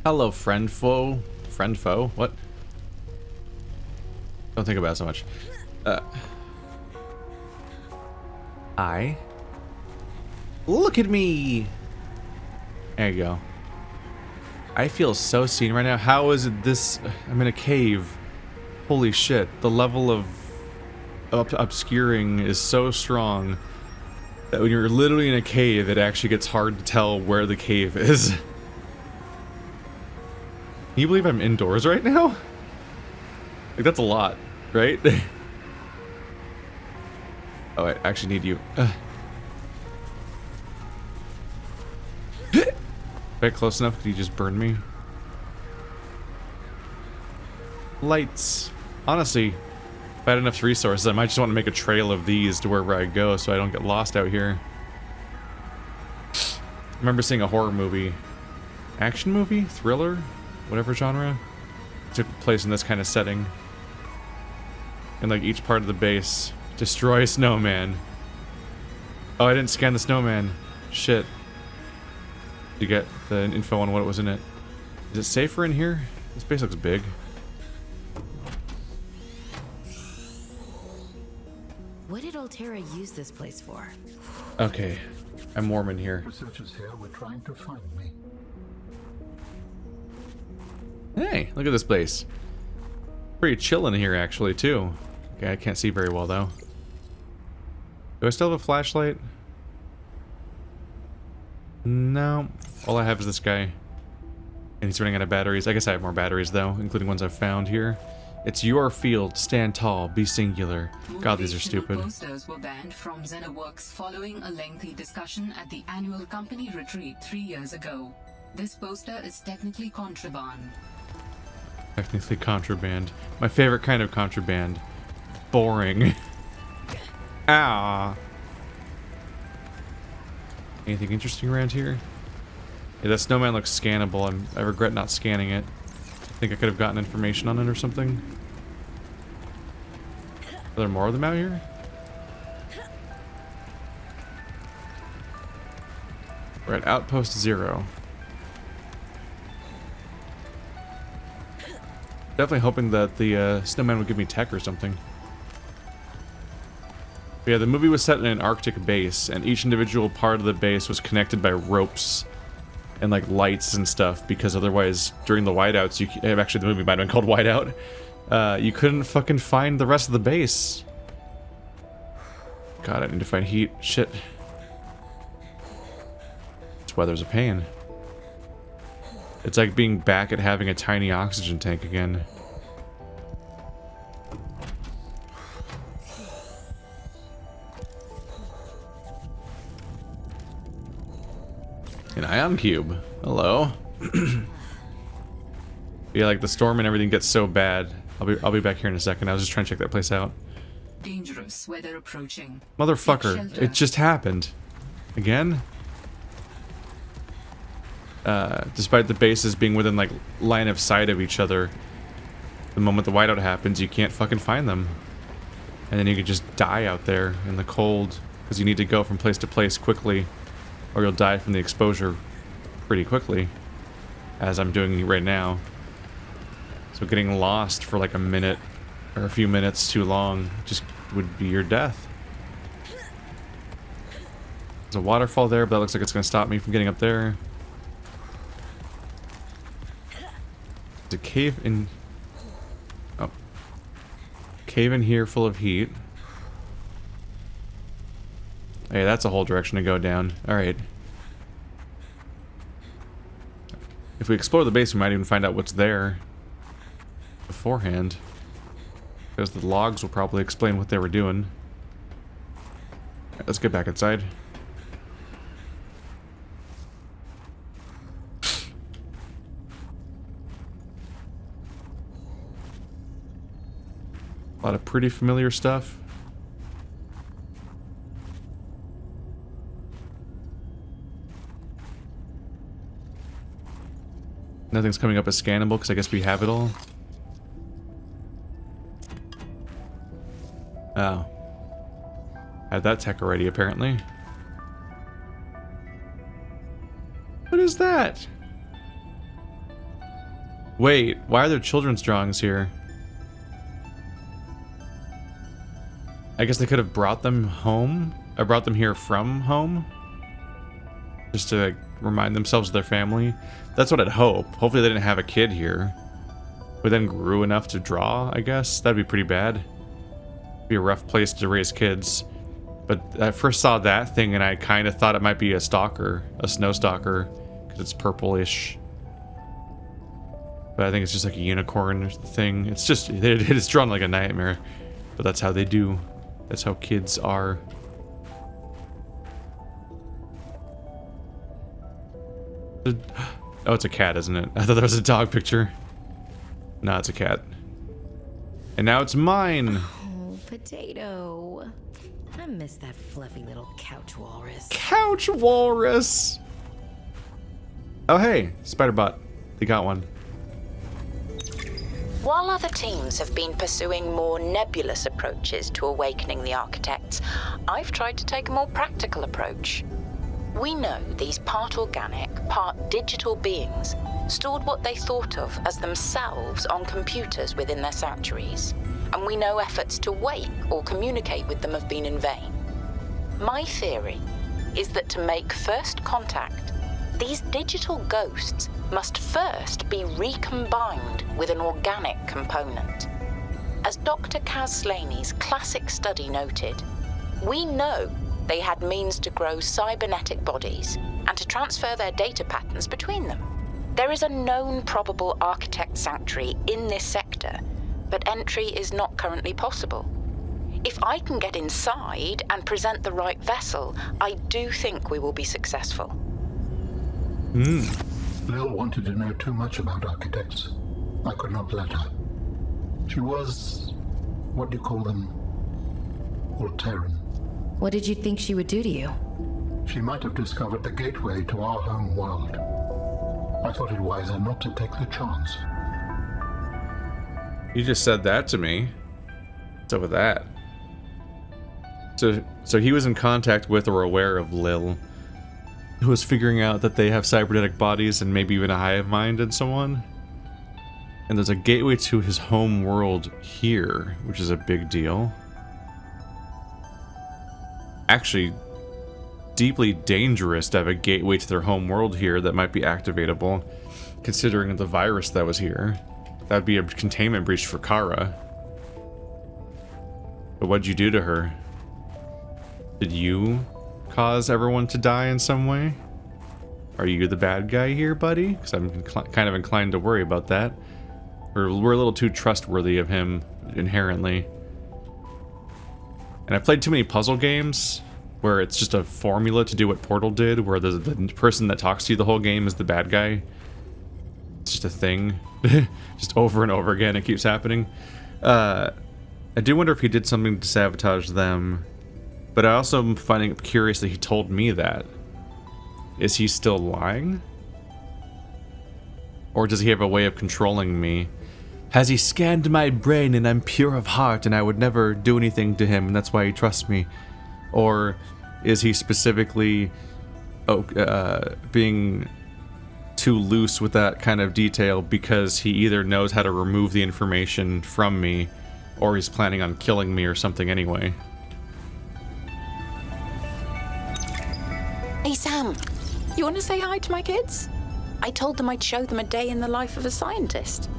Hello, friend foe. Friend foe? What? Don't think about it so much. Hi. Look at me! There you go. I feel so seen right now. How is it this... I'm in a cave. Holy shit. The level of obscuring is so strong that when you're literally in a cave, it actually gets hard to tell where the cave is. Can you believe I'm indoors right now? Like, that's a lot, right? Oh, I actually need you. Right close enough? Could you just burn me? Lights. Honestly, if I had enough resources, I might just want to make a trail of these to wherever I go so I don't get lost out here. I remember seeing a horror movie. Action movie? Thriller? Whatever genre. It took place in this kind of setting. And like each part of the base. Destroy snowman. Oh, I didn't scan the snowman. Shit. To get the info on what was in it. Is it safer in here? This base looks big. What did Alterra use this place for? Okay, I'm warm in here. Researchers here were trying to find me. Hey, look at this place. Pretty chill in here actually too. Okay, I can't see very well though. Do I still have a flashlight? No. All I have is this guy. And he's running out of batteries. I guess I have more batteries though, including ones I've found here. It's your field. Stand tall. Be singular. God, these are stupid. Posters were banned from XenoWorks following a lengthy discussion at the annual company retreat 3 years ago. This poster is technically contraband. Technically contraband. My favorite kind of contraband. Boring. Ah. Anything interesting around here? Yeah, that snowman looks scannable. I regret not scanning it. I think I could have gotten information on it or something. Are there more of them out here? We're at Outpost 0. Definitely hoping that the snowman would give me tech or something. But yeah, the movie was set in an Arctic base, and each individual part of the base was connected by ropes and like lights and stuff, because otherwise during the whiteouts, actually the movie might have been called Whiteout, you couldn't fucking find the rest of the base. God, I need to find heat. Shit. This weather's a pain. It's like being back at having a tiny oxygen tank again. An ion cube. Hello. Yeah, like the storm and everything gets so bad. I'll be back here in a second. I was just trying to check that place out. Dangerous weather approaching. Motherfucker, it just happened. Again? Despite the bases being within like line of sight of each other, the moment the whiteout happens, you can't fucking find them. And then you could just die out there in the cold because you need to go from place to place quickly, or you'll die from the exposure pretty quickly, as I'm doing right now. So getting lost for like a minute or a few minutes too long just would be your death. There's a waterfall there, but that looks like it's going to stop me from getting up there. There's a cave in... Oh. Cave in here full of heat. Hey, that's a whole direction to go down. Alright. If we explore the base, we might even find out what's there beforehand. Because the logs will probably explain what they were doing. Alright, let's get back inside. A lot of pretty familiar stuff. Nothing's coming up as scannable because I guess we have it all. Oh. Had that tech already, apparently. What is that? Wait, why are there children's drawings here? I guess they could have brought them home. I brought them here from home. Just to like, remind themselves of their family. That's what I'd hope. Hopefully they didn't have a kid here. But then grew enough to draw, I guess. That'd be pretty bad. Be a rough place to raise kids. But I first saw that thing and I kind of thought it might be a stalker. A snow stalker. Because it's purplish. But I think it's just like a unicorn thing. It's just, it's drawn like a nightmare. But that's how they do. That's how kids are. Oh, it's a cat, isn't it? I thought that was a dog picture. No, it's a cat. And now it's mine. Oh, potato. I miss that fluffy little couch walrus. Couch walrus. Oh, hey, Spiderbot. They got one. While other teams have been pursuing more nebulous approaches to awakening the architects, I've tried to take a more practical approach. We know these part organic, part digital beings stored what they thought of as themselves on computers within their sanctuaries, and we know efforts to wake or communicate with them have been in vain. My theory is that to make first contact, these digital ghosts must first be recombined with an organic component. As Dr. Kaz Slaney's classic study noted, we know they had means to grow cybernetic bodies and to transfer their data patterns between them. There is a known probable architect sanctuary in this sector, but entry is not currently possible. If I can get inside and present the right vessel, I do think we will be successful. Lil wanted to know too much about architects. I could not let her. She was, what do you call them? Alterran. What did you think she would do to you? She might have discovered the gateway to our home world. I thought it wiser not to take the chance. You just said that to me. What's up with that? So he was in contact with or aware of Lil, who was figuring out that they have cybernetic bodies and maybe even a hive mind and so on. And there's a gateway to his home world here, which is a big deal. Actually, deeply dangerous to have a gateway to their home world here that might be activatable, considering the virus that was here. That'd be a containment breach for Kara. But what'd you do to her? Did you cause everyone to die in some way? Are you the bad guy here, buddy? Because I'm kind of inclined to worry about that. We're a little too trustworthy of him, inherently. And I've played too many puzzle games where it's just a formula to do what Portal did, where the person that talks to you the whole game is the bad guy. It's just a thing. Just over and over again, it keeps happening. I do wonder if he did something to sabotage them. But I also am finding it curious that he told me that. Is he still lying? Or does he have a way of controlling me? Has he scanned my brain and I'm pure of heart and I would never do anything to him and that's why he trusts me? Or is he specifically being too loose with that kind of detail because he either knows how to remove the information from me or he's planning on killing me or something anyway? Hey Sam, you want to say hi to my kids? I told them I'd show them a day in the life of a scientist.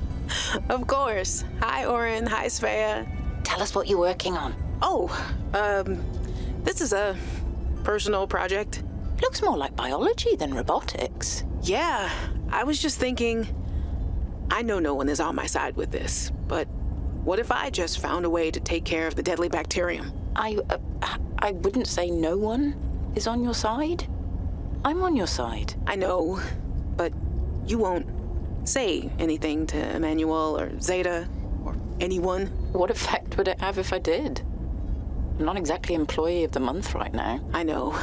Of course. Hi, Oren. Hi, Svea. Tell us what you're working on. Oh, this is a personal project. Looks more like biology than robotics. Yeah, I was just thinking, I know no one is on my side with this, but what if I just found a way to take care of the deadly bacterium? I wouldn't say no one is on your side. I'm on your side. I know, but you won't say anything to Emmanuel or Zeta or anyone. What effect would it have if I did? I'm not exactly employee of the month right now. I know.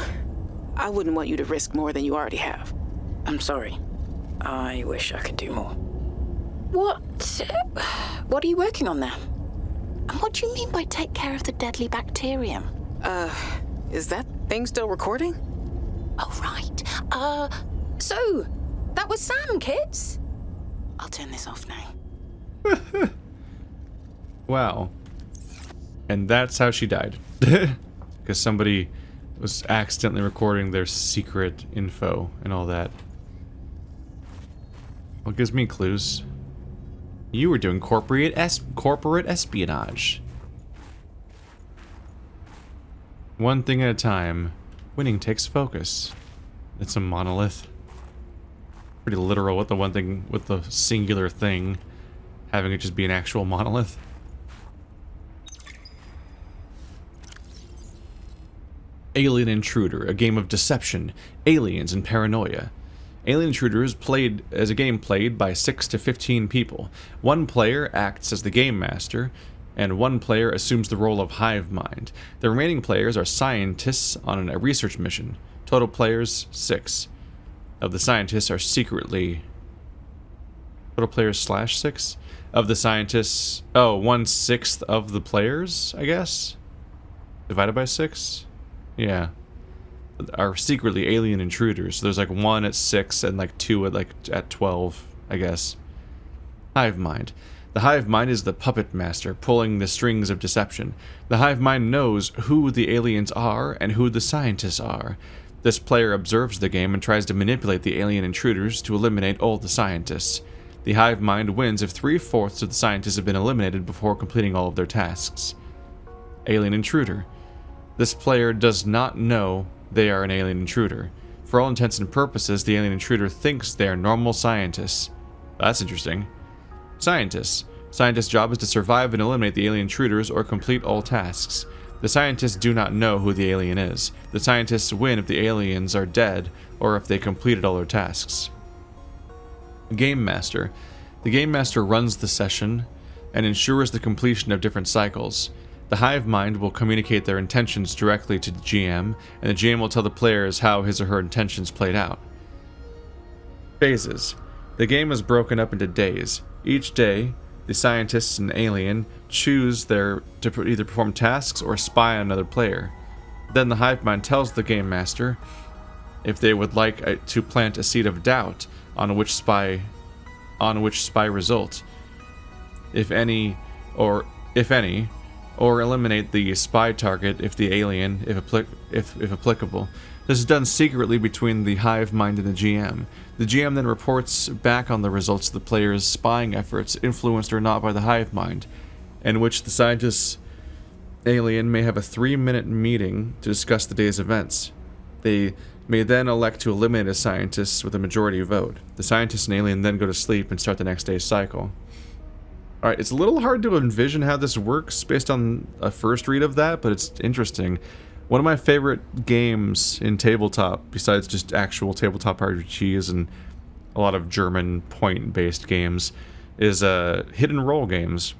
I wouldn't want you to risk more than you already have. I'm sorry. I wish I could do more. What are you working on there? And what do you mean by take care of the deadly bacterium? Is that thing still recording? Oh, right. So, that was Sam, kids? I'll turn this off now. Wow. And that's how she died. Because somebody was accidentally recording their secret info and all that. What gives me clues? You were doing corporate espionage. One thing at a time. Winning takes focus. It's a monolith. Pretty literal with the one thing, with the singular thing, having it just be an actual monolith. Alien Intruder, a game of deception, aliens, and paranoia. Alien Intruder is played as a game played by 6 to 15 people. One player acts as the game master, and one player assumes the role of hive mind. The remaining players are scientists on a research mission. Total players 6. Of the scientists are secretly... Total players slash 6? Of the scientists... Oh, 1/6 of the players, I guess? Divided by 6? Yeah. Are secretly alien intruders. So there's like 1 at 6 and like 2 at 12, I guess. Hive mind. The hive mind is the puppet master, pulling the strings of deception. The hive mind knows who the aliens are and who the scientists are. This player observes the game and tries to manipulate the alien intruders to eliminate all the scientists. The hive mind wins if 3/4 of the scientists have been eliminated before completing all of their tasks. Alien intruder. This player does not know they are an alien intruder. For all intents and purposes, the alien intruder thinks they are normal scientists. That's interesting. Scientists. Scientists' job is to survive and eliminate the alien intruders or complete all tasks. The scientists do not know who the alien is. The scientists win if the aliens are dead or if they completed all their tasks. Game Master. The Game Master runs the session and ensures the completion of different cycles. The hive mind will communicate their intentions directly to the GM, and the GM will tell the players how his or her intentions played out. Phases. The game is broken up into days. Each day, the scientists and alien choose to either perform tasks or spy on another player. Then the hive mind tells the game master if they would like to plant a seed of doubt on which spy result, if any, or eliminate the spy target if the alien, if applicable. This is done secretly between the hive mind and the GM. The GM then reports back on the results of the player's spying efforts, influenced or not by the hive mind, in which the scientist's alien may have a 3-minute meeting to discuss the day's events. They may then elect to eliminate a scientist with a majority vote. The scientist and alien then go to sleep and start the next day's cycle. Alright, it's a little hard to envision how this works based on a first read of that, but it's interesting. One of my favorite games in tabletop, besides just actual tabletop RPGs and a lot of German point-based games, is hit and roll games.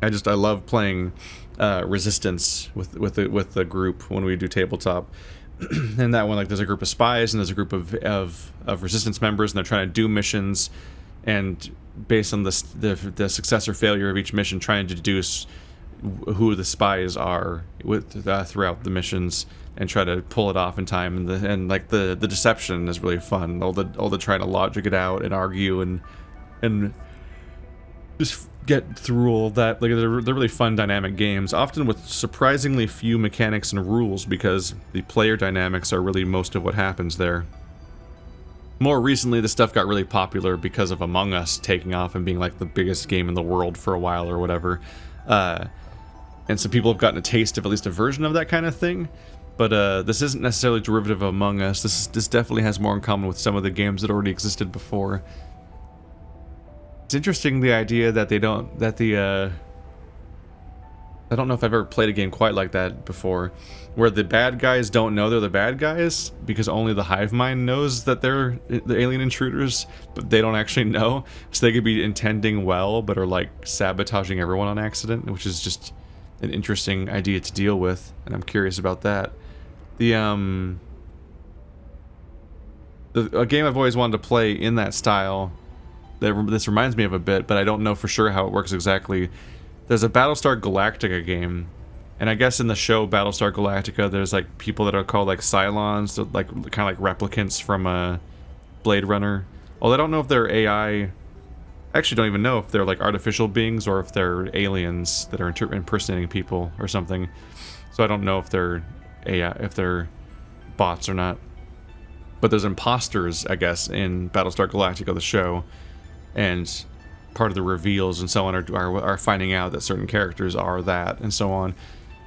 I love playing Resistance with the group when we do tabletop. And that one, like, there's a group of spies and there's a group of Resistance members, and they're trying to do missions, and based on the success or failure of each mission, trying to deduce who the spies are throughout the missions and try to pull it off in time. And the deception is really fun. All the trying to logic it out and argue and just get through all that. Like, they're really fun, dynamic games, often with surprisingly few mechanics and rules, because the player dynamics are really most of what happens there. More recently, this stuff got really popular because of Among Us taking off and being like the biggest game in the world for a while or whatever. And some people have gotten a taste of at least a version of that kind of thing. But this isn't necessarily derivative of Among Us. This definitely has more in common with some of the games that already existed before. It's interesting, the idea that I don't know if I've ever played a game quite like that before, where the bad guys don't know they're the bad guys because only the hive mind knows that they're the alien intruders, but they don't actually know. So they could be intending well, but are like sabotaging everyone on accident, which is just an interesting idea to deal with, and I'm curious about that. A game I've always wanted to play in that style, this reminds me of a bit, but I don't know for sure how it works exactly. There's a Battlestar Galactica game, and I guess in the show Battlestar Galactica, there's like people that are called like Cylons, like kind of like replicants from Blade Runner. Although I don't know if they're AI I actually don't even know if they're like artificial beings or if they're aliens that are impersonating people or something. So I don't know if they're bots or not. But there's imposters, I guess, in Battlestar Galactica, the show, and part of the reveals and so on are finding out that certain characters are that and so on.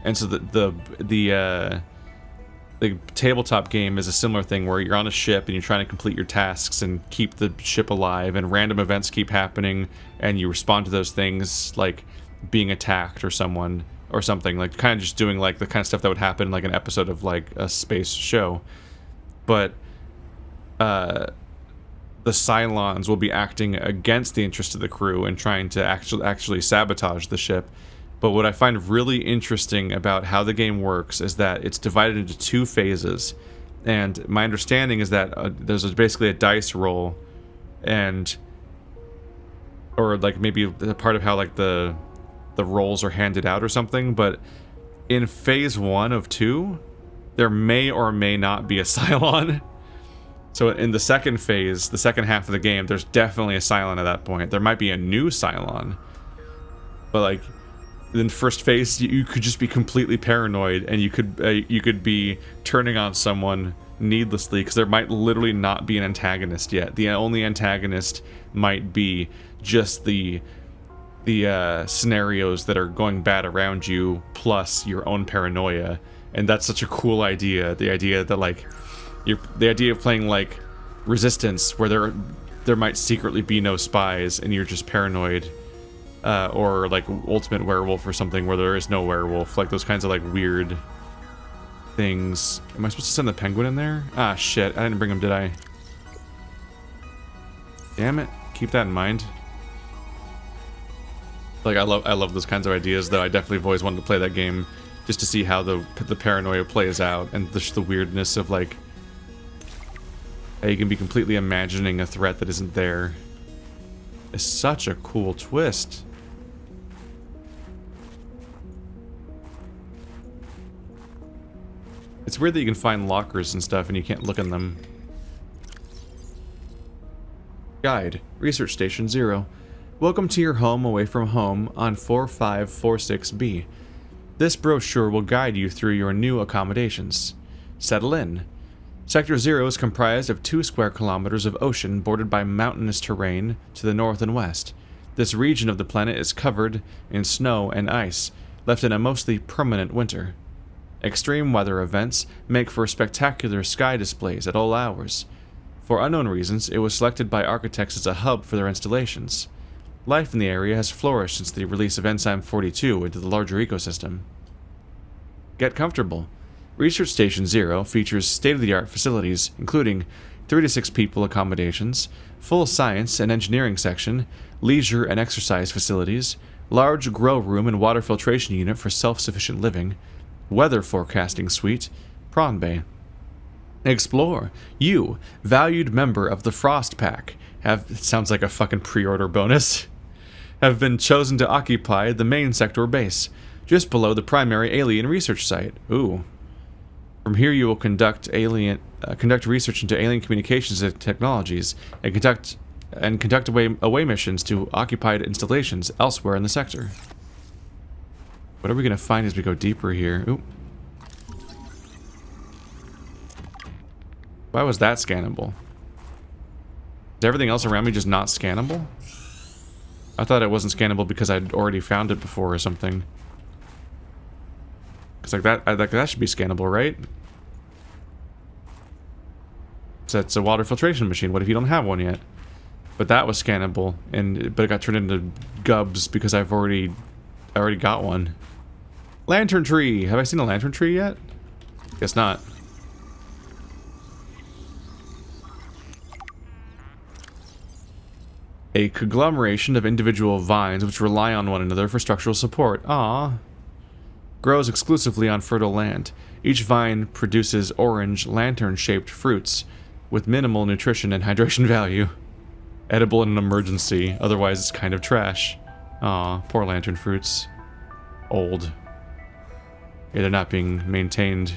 And so the tabletop game is a similar thing where you're on a ship and you're trying to complete your tasks and keep the ship alive, and random events keep happening, and you respond to those things like being attacked or someone or something, like kind of just doing like the kind of stuff that would happen in like an episode of like a space show. But the Cylons will be acting against the interest of the crew and trying to actually sabotage the ship. But what I find really interesting about how the game works is that it's divided into 2 phases. And my understanding is that there's basically a dice roll, or like maybe a part of how like the rolls are handed out or something. But in phase 1 of 2, there may or may not be a Cylon. So in the second phase, the second half of the game, there's definitely a Cylon at that point. There might be a new Cylon. But like, in first phase, you could just be completely paranoid, and you could be turning on someone needlessly, because there might literally not be an antagonist yet. The only antagonist might be just the scenarios that are going bad around you, plus your own paranoia. And that's such a cool idea. The idea that like the idea of playing like Resistance, where there might secretly be no spies, and you're just paranoid. Or like Ultimate Werewolf or something where there is no werewolf. Like those kinds of like weird things. Am I supposed to send the penguin in there? Ah, shit. I didn't bring him, did I? Damn it. Keep that in mind. Like I love those kinds of ideas, though. I definitely have always wanted to play that game just to see how the paranoia plays out, and just the weirdness of like how you can be completely imagining a threat that isn't there. It's such a cool twist. It's weird that you can find lockers and stuff and you can't look in them. Guide. Research Station 0. Welcome to your home away from home on 4546B. This brochure will guide you through your new accommodations. Settle in. Sector 0 is comprised of 2 square kilometers of ocean bordered by mountainous terrain to the north and west. This region of the planet is covered in snow and ice, left in a mostly permanent winter. Extreme weather events make for spectacular sky displays at all hours. For unknown reasons, it was selected by architects as a hub for their installations. Life in the area has flourished since the release of Enzyme 42 into the larger ecosystem. Get comfortable. Research Station 0 features state-of-the-art facilities, including 3 to 6 people accommodations, full science and engineering section, leisure and exercise facilities, large grow room and water filtration unit for self-sufficient living, weather forecasting suite, prawn bay. Explore. You, valued member of the Frost Pack, it sounds like a fucking pre-order bonus, have been chosen to occupy the main sector base, just below the primary alien research site. Ooh. From here you will conduct research into alien communications and technologies, and conduct away missions to occupied installations elsewhere in the sector. What are we going to find as we go deeper here? Ooh. Why was that scannable? Is everything else around me just not scannable? I thought it wasn't scannable because I'd already found it before or something. Because that should be scannable, right? So it's a water filtration machine. What if you don't have one yet? But that was scannable, but it got turned into gubs because I already got one. Lantern tree. Have I seen a lantern tree yet? Guess not. A conglomeration of individual vines which rely on one another for structural support. Ah. Grows exclusively on fertile land. Each vine produces orange, lantern-shaped fruits with minimal nutrition and hydration value. Edible in an emergency, otherwise it's kind of trash. Aw, poor lantern fruits. Old. Yeah, they're not being maintained.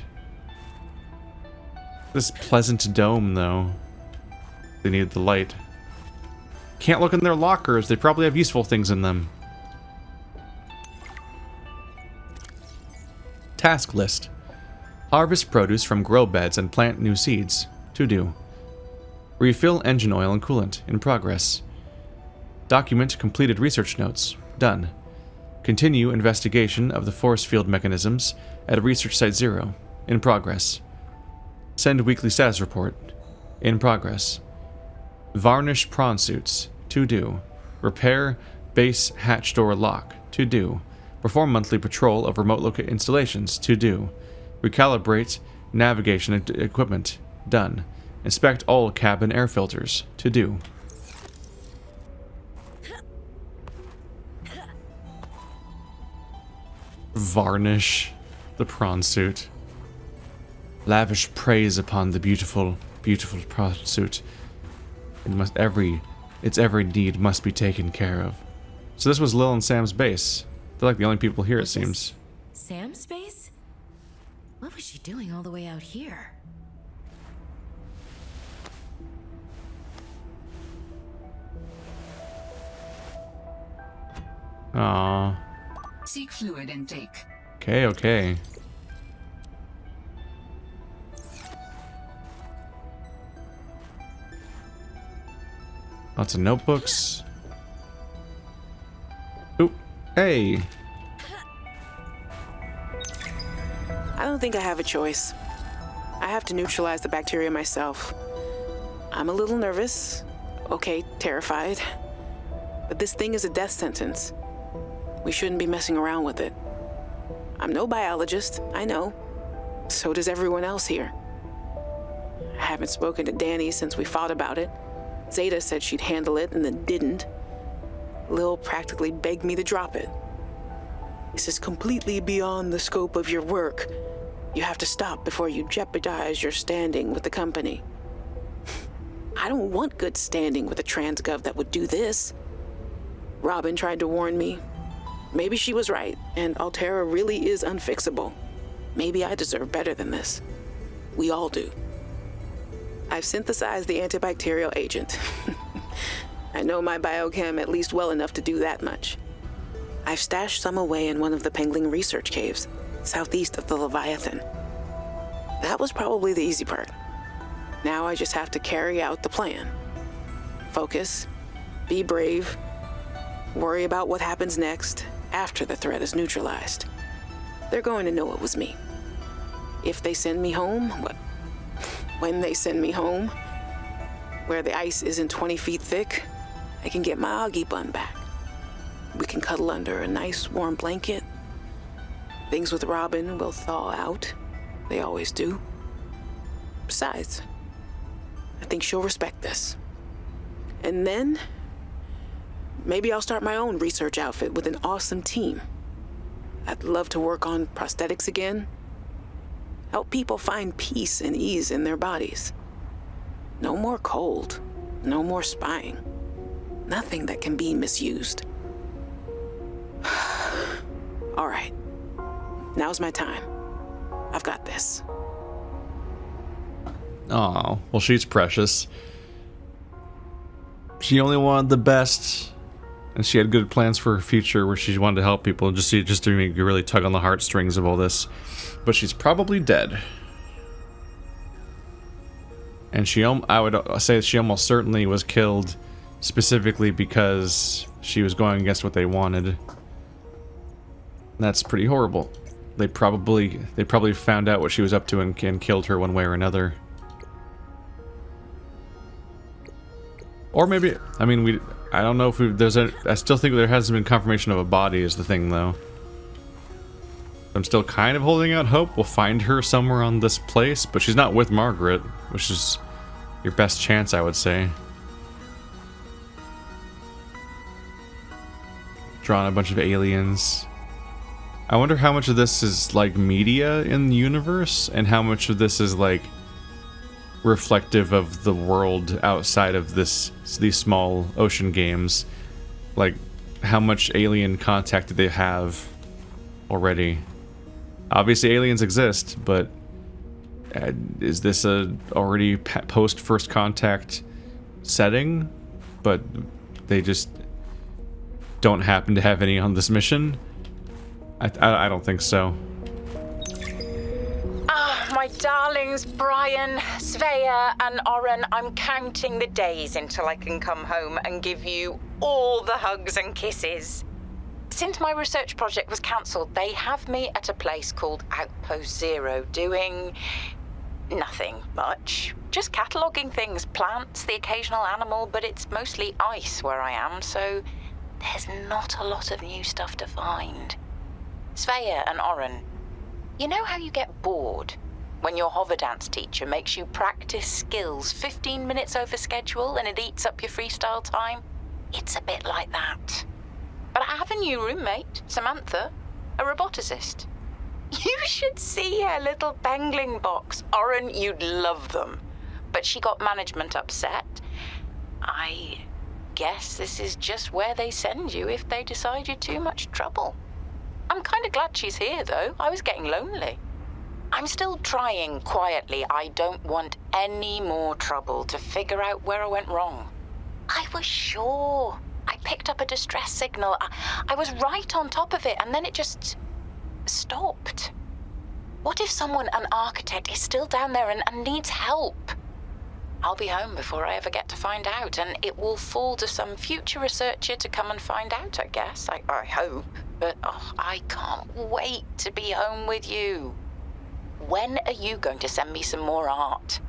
This pleasant dome, though. They need the light. Can't look in their lockers. They probably have useful things in them. Task list. Harvest produce from grow beds and plant new seeds. To do. Refill engine oil and coolant. In progress. Document completed research notes. Done. Continue investigation of the force field mechanisms at Research Site 0. In progress. Send weekly status report. In progress. Varnish prawn suits. To do. Repair base hatch door lock. To do. Perform monthly patrol of remote installations. To do. Recalibrate navigation equipment. Done. Inspect all cabin air filters. To do. Varnish the prawn suit. Lavish praise upon the beautiful, beautiful prawn suit. Its every need must be taken care of. So this was Lil and Sam's base. They're like the only people here, it seems. Sam's base? What was she doing all the way out here? Aww. Seek fluid intake. Okay, okay. Lots of notebooks. Oop. Hey. I don't think I have a choice. I have to neutralize the bacteria myself. I'm a little nervous. Okay, terrified. But this thing is a death sentence. We shouldn't be messing around with it. I'm no biologist, I know. So does everyone else here. I haven't spoken to Danny since we fought about it. Zeta said she'd handle it and then didn't. Lil practically begged me to drop it. This is completely beyond the scope of your work. You have to stop before you jeopardize your standing with the company. I don't want good standing with a transgov that would do this. Robin tried to warn me. Maybe she was right, and Alterra really is unfixable. Maybe I deserve better than this. We all do. I've synthesized the antibacterial agent. I know my biochem at least well enough to do that much. I've stashed some away in one of the Pengling research caves, southeast of the Leviathan. That was probably the easy part. Now I just have to carry out the plan. Focus, be brave, worry about what happens next after the threat is neutralized. They're going to know it was me. If they send me home, when they send me home, where the ice isn't 20 feet thick, I can get my Augie bun back. We can cuddle under a nice warm blanket. Things with Robin will thaw out. They always do. Besides, I think she'll respect this. And then, maybe I'll start my own research outfit with an awesome team. I'd love to work on prosthetics again. Help people find peace and ease in their bodies. No more cold. No more spying. Nothing that can be misused. All right. Now's my time. I've got this. Oh, well, she's precious. She only wanted the best, and she had good plans for her future where she wanted to help people, just to make you really tug on the heartstrings of all this. But she's probably dead. And I would say she almost certainly was killed specifically because she was going against what they wanted. That's pretty horrible. They probably found out what she was up to and killed her one way or another. Or maybe, I mean, I don't know if I still think there hasn't been confirmation of a body is the thing, though. I'm still kind of holding out hope we'll find her somewhere on this place, but she's not with Margaret, which is your best chance, I would say. Drawing a bunch of aliens. I wonder how much of this is, like, media in the universe, and how much of this is, like, reflective of the world outside of these small ocean games. Like, how much alien contact do they have already? Obviously aliens exist, but is this a already post first contact setting? But they just don't happen to have any on this mission? I don't think so. My darlings, Brian, Svea, and Oren, I'm counting the days until I can come home and give you all the hugs and kisses. Since my research project was cancelled, they have me at a place called Outpost 0 doing nothing much. Just cataloguing things, plants, the occasional animal, but it's mostly ice where I am, so there's not a lot of new stuff to find. Svea and Oren, you know how you get bored when your hover dance teacher makes you practice skills 15 minutes over schedule and it eats up your freestyle time? It's a bit like that. But I have a new roommate, Samantha, a roboticist. You should see her little bangling box. Oren, you'd love them. But she got management upset. I guess this is just where they send you if they decide you're too much trouble. I'm kind of glad she's here, though. I was getting lonely. I'm still trying quietly. I don't want any more trouble to figure out where I went wrong. I was sure. I picked up a distress signal. I was right on top of it, and then it just stopped. What if someone, an architect, is still down there and needs help? I'll be home before I ever get to find out, and it will fall to some future researcher to come and find out, I guess. I hope. But I can't wait to be home with you. When are you going to send me some more art?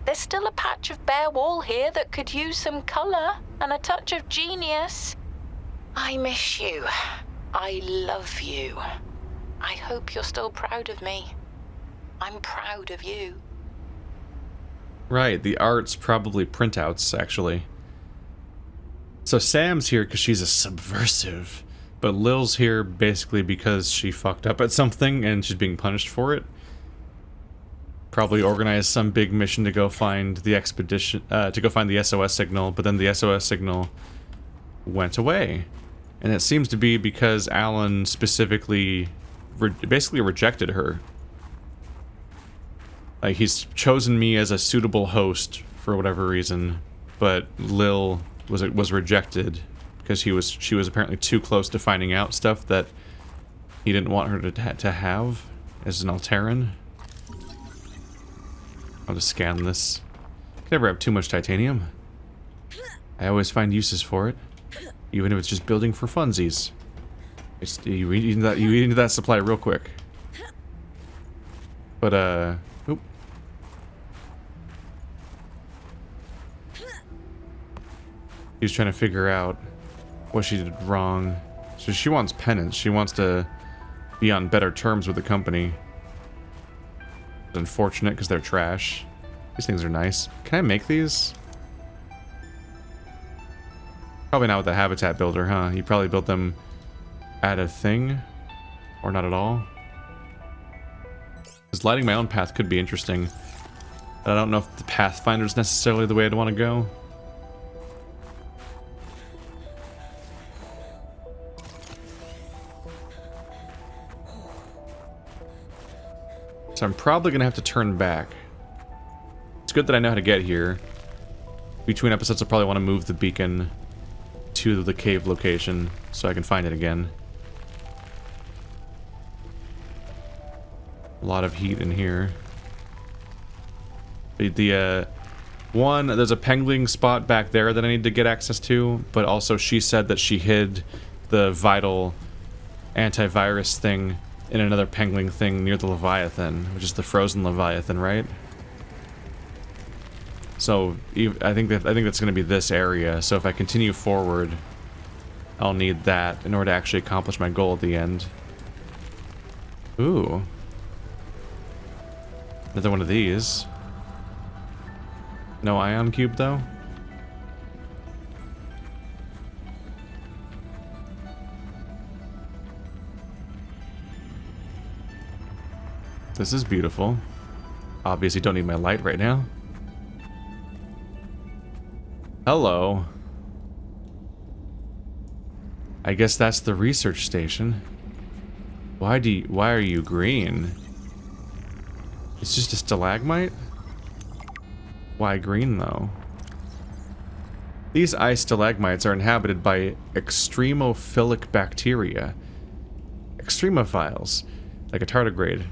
There's still a patch of bare wall here that could use some colour and a touch of genius. I miss you. I love you. I hope you're still proud of me. I'm proud of you. Right, the art's probably printouts, actually. So Sam's here because she's a subversive, but Lil's here basically because she fucked up at something and she's being punished for it. Probably organized some big mission to go find the expedition, to go find the SOS signal, but then the SOS signal went away. And it seems to be because Alan specifically basically rejected her. Like, he's chosen me as a suitable host for whatever reason, but Lil was rejected because she was apparently too close to finding out stuff that he didn't want her to have as an Alterran. I'll just scan this. Can never have too much titanium. I always find uses for it, even if it's just building for funsies. You eat into that supply real quick. But oop. He's trying to figure out what she did wrong. So she wants penance. She wants to be on better terms with the company. It's unfortunate because they're trash. These things are nice. Can I make these? Probably not with the habitat builder, huh? You probably built them at a thing, or not at all. Because lighting my own path could be interesting. But I don't know if the Pathfinder is necessarily the way I'd want to go. So I'm probably going to have to turn back. It's good that I know how to get here. Between episodes, I'll probably want to move the beacon to the cave location so I can find it again. A lot of heat in here. There's a pengling spot back there that I need to get access to, but also she said that she hid the vital antivirus thing in another pengling thing near the Leviathan, which is the frozen Leviathan, right? So I think that's going to be this area. So if I continue forward, I'll need that in order to actually accomplish my goal at the end. Ooh. Another one of these. No ion cube, though? This is beautiful. Obviously don't need my light right now. Hello. I guess that's the research station. Why are you green? It's just a stalagmite? Why green, though? These ice stalagmites are inhabited by extremophilic bacteria. Extremophiles, like a tardigrade,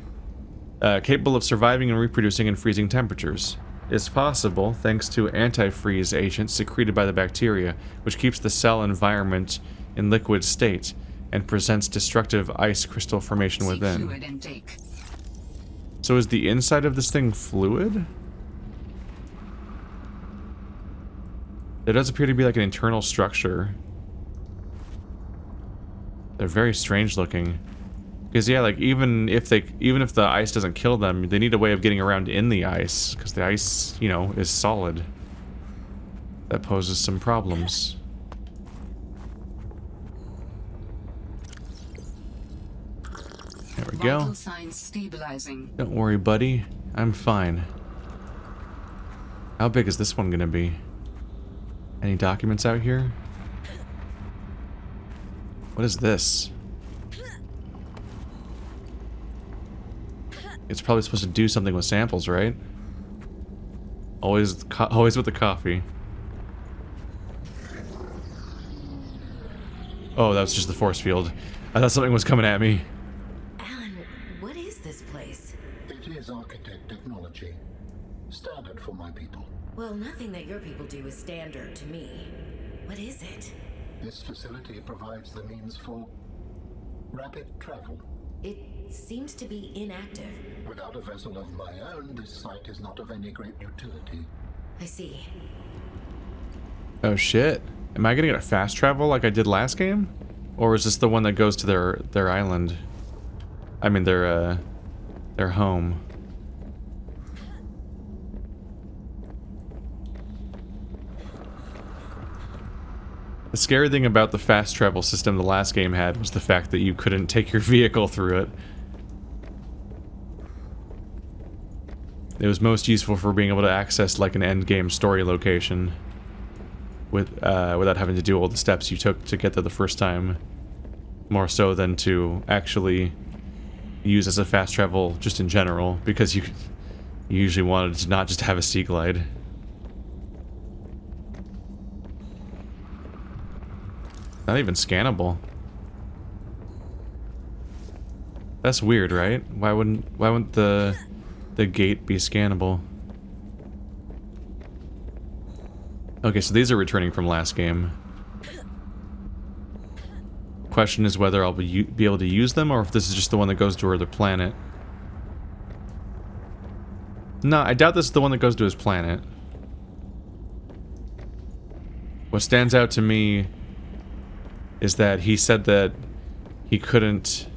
capable of surviving and reproducing in freezing temperatures. Is possible thanks to antifreeze agents secreted by the bacteria, which keeps the cell environment in liquid state and presents destructive ice crystal formation within. Fluid intake. So is the inside of this thing fluid? There does appear to be like an internal structure. They're very strange looking. Because yeah, like even if the ice doesn't kill them, they need a way of getting around in the ice, because the ice, you know, is solid. That poses some problems. There we go. Vital signs stabilizing. Don't worry, buddy. I'm fine. How big is this one gonna be? Any documents out here? What is this? It's probably supposed to do something with samples, right? Always with the coffee. Oh, that was just the force field. I thought something was coming at me. Alan, what is this place? It is architect technology. Standard for my people. Well, nothing that your people do is standard to me. What is it? This facility provides the means for rapid travel. It seems to be inactive. Without a vessel of my own, this site is not of any great utility. I see. Oh shit. Am I gonna get a fast travel like I did last game? Or is this the one that goes to their island? I mean their home. The scary thing about the fast travel system the last game had was the fact that you couldn't take your vehicle through it. It was most useful for being able to access like an end game story location without having to do all the steps you took to get there the first time. More so than to actually use as a fast travel just in general, because you usually wanted to not just have a sea glide. Not even scannable. That's weird, right? Why wouldn't the gate be scannable? Okay, so these are returning from last game. Question is whether I'll be able to use them, or if this is just the one that goes to another planet. No, I doubt this is the one that goes to his planet. What stands out to me is that he said that he couldn't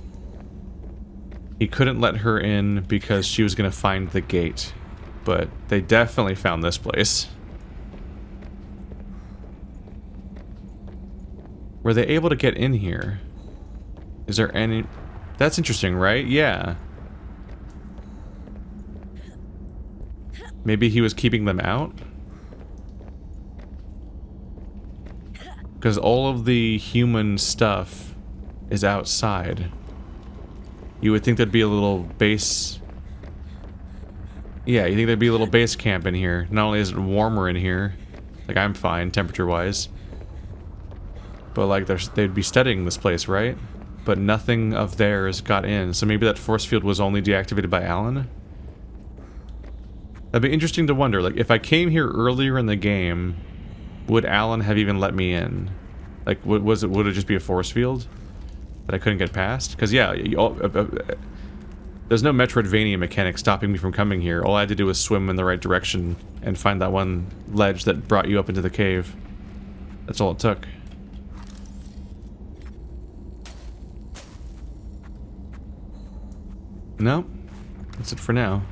let her in because she was gonna find the gate. But they definitely found this place. Were they able to get in here? Is there any... That's interesting, right? Yeah. Maybe he was keeping them out? Because all of the human stuff is outside. You would think there'd be a little base... Yeah, you think there'd be a little base camp in here. Not only is it warmer in here, like I'm fine, temperature-wise, but like they'd be studying this place, right? But nothing of theirs got in, so maybe that force field was only deactivated by Alan? That'd be interesting to wonder, like if I came here earlier in the game, would Alan have even let me in? Like, would it just be a force field that I couldn't get past? Because yeah, there's no Metroidvania mechanic stopping me from coming here. All I had to do was swim in the right direction and find that one ledge that brought you up into the cave. That's all it took. No, that's it for now.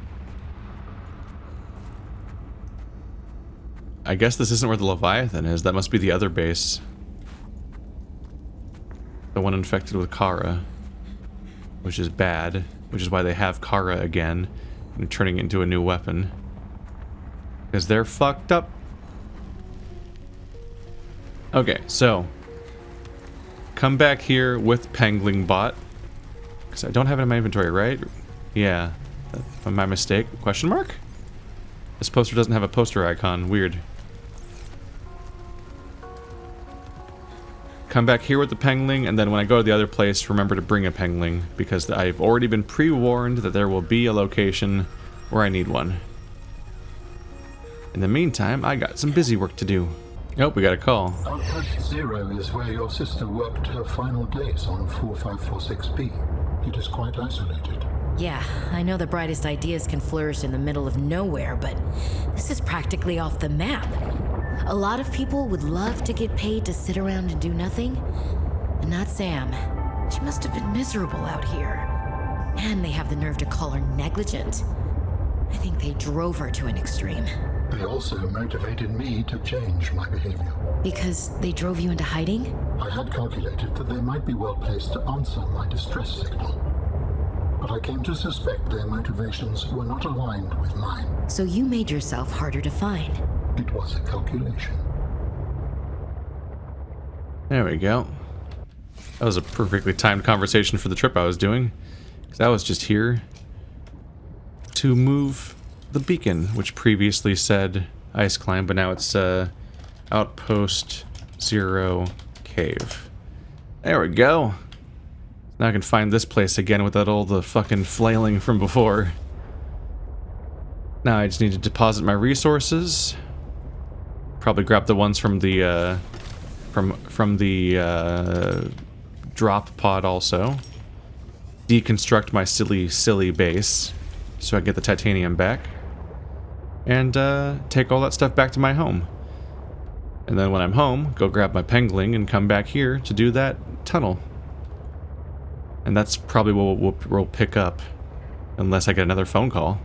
I guess this isn't where the Leviathan is. That must be the other base. The one infected with Kara. Which is bad. Which is why they have Kara again. And turning it into a new weapon. Because they're fucked up. Okay, so. Come back here with Pangling Bot. Because I don't have it in my inventory, right? Yeah. My mistake? Question mark? This poster doesn't have a poster icon. Weird. come back here with the pengling, and then when I go to the other place, remember to bring a pengling, because I've already been pre-warned that there will be a location where I need one. In the meantime, I got some busy work to do. Oh, we got a call. Outpost 0 is where your sister worked her final days on 4546B. It is quite isolated. Yeah, I know the brightest ideas can flourish in the middle of nowhere, but this is practically off the map. A lot of people would love to get paid to sit around and do nothing, but not Sam. She must have been miserable out here. And they have the nerve to call her negligent. I think they drove her to an extreme. They also motivated me to change my behavior. Because they drove you into hiding? I had calculated that they might be well placed to answer my distress signal. But I came to suspect their motivations were not aligned with mine. So you made yourself harder to find. It was a calculation. There we go. That was a perfectly timed conversation for the trip I was doing. Because I was just here to move the beacon, which previously said ice climb, but now it's Outpost 0 cave. There we go. Now I can find this place again without all the fucking flailing from before. Now I just need to deposit my resources. Probably grab the ones from the from the drop pod also. Deconstruct my silly base so I get the titanium back. And take all that stuff back to my home. And then when I'm home, go grab my pengling and come back here to do that tunnel. And that's probably what we'll pick up, unless I get another phone call.